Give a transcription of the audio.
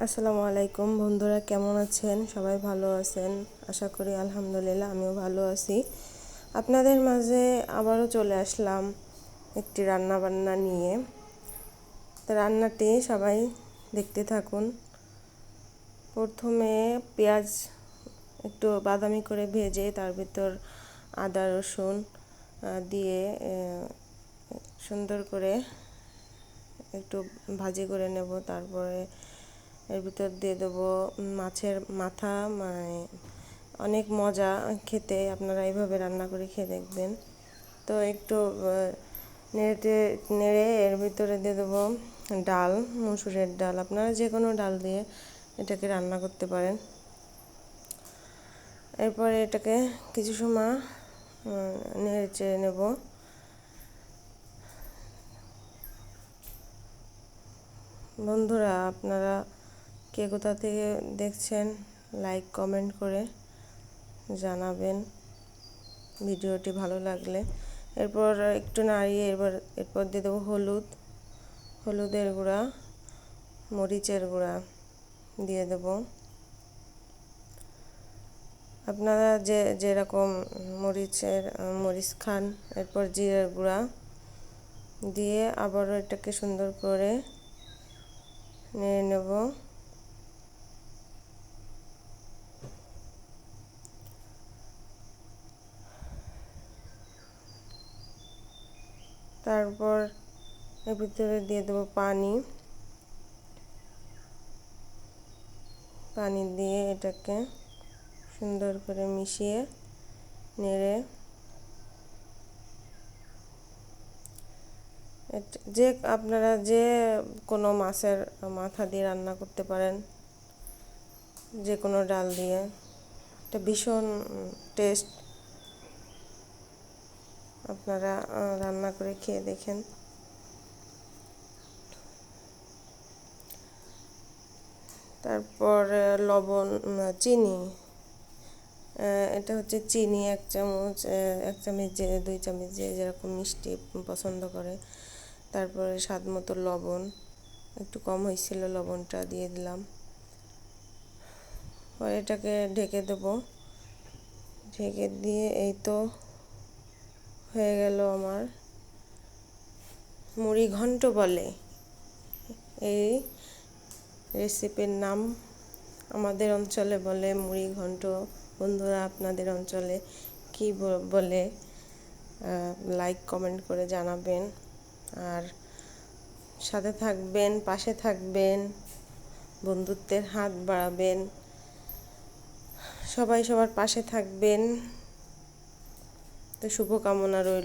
আসসালামু আলাইকুম বন্ধুরা, কেমন আছেন? সবাই ভালো আছেন আশা করি। আলহামদুলিল্লাহ, আমিও ভালো আছি। আপনাদের মাঝে আবারও চলে আসলাম একটি রান্না বান্না নিয়ে। তো রান্নাটি সবাই দেখতে থাকুন। প্রথমে পেঁয়াজ একটু বাদামি করে ভেজে তার ভিতর আদা রসুন দিয়ে সুন্দর করে একটু ভাজি করে নেব। তারপরে এর ভিতর দিয়ে দেবো মাছের মাথা। মানে অনেক মজা খেতে, আপনারা এইভাবে রান্না করে খেয়ে দেখবেন। তো একটু নেড়ে এর ভিতরে দিয়ে দেবো ডাল, মসুরের ডাল। আপনারা যে কোনো ডাল দিয়ে এটাকে রান্না করতে পারেন। এরপরে এটাকে কিছু সময় নেড়ে চেড়ে নেব। বন্ধুরা, আপনারা কে কোথা থেকে দেখছেন লাইক কমেন্ট করে জানাবেন ভিডিওটি ভালো লাগলে। এরপর একটু নাড়িয়ে এরপর দিয়ে দেবো হলুদের গুঁড়া, মরিচের গুঁড়া দিয়ে দেব। আপনারা যেরকম মরিচ খান। এরপর জিরের গুঁড়া দিয়ে আবারও এটাকে সুন্দর করে নেড়ে নেব। তারপর এর ভিতরে দিয়ে দেবো পানি দিয়ে এটাকে সুন্দর করে মিশিয়ে নেড়ে আপনারা যে কোনো মাছের মাথা দিয়ে রান্না করতে পারেন, যে কোনো ডাল দিয়ে। এটা ভীষণ টেস্ট, আপনারা রান্না করে খেয়ে দেখেন। তারপর লবণ, চিনি, এটা হচ্ছে চিনি 1 চামচ, 1 চামচ 2 চামচ যেরকম মিষ্টি পছন্দ করে। তারপরে স্বাদ মতো লবণ, একটু কম হয়েছিল লবণটা দিয়ে দিলাম। পরে এটাকে ঢেকে দেবো। ঢেকে দিয়ে এই তো হয়ে গেল আমার মুড়ি ঘন্ট বলে এই রেসিপির নাম। আমাদের অঞ্চলে বলে মুড়ি ঘন্ট। বন্ধুরা, আপনাদের অঞ্চলে কি বলে লাইক কমেন্ট করে জানাবেন। আর সাথে থাকবেন, পাশে থাকবেন, বন্ধুত্বের হাত বাড়াবেন। সবাই সবার পাশে থাকবেন। তো শুভকামনা রইল।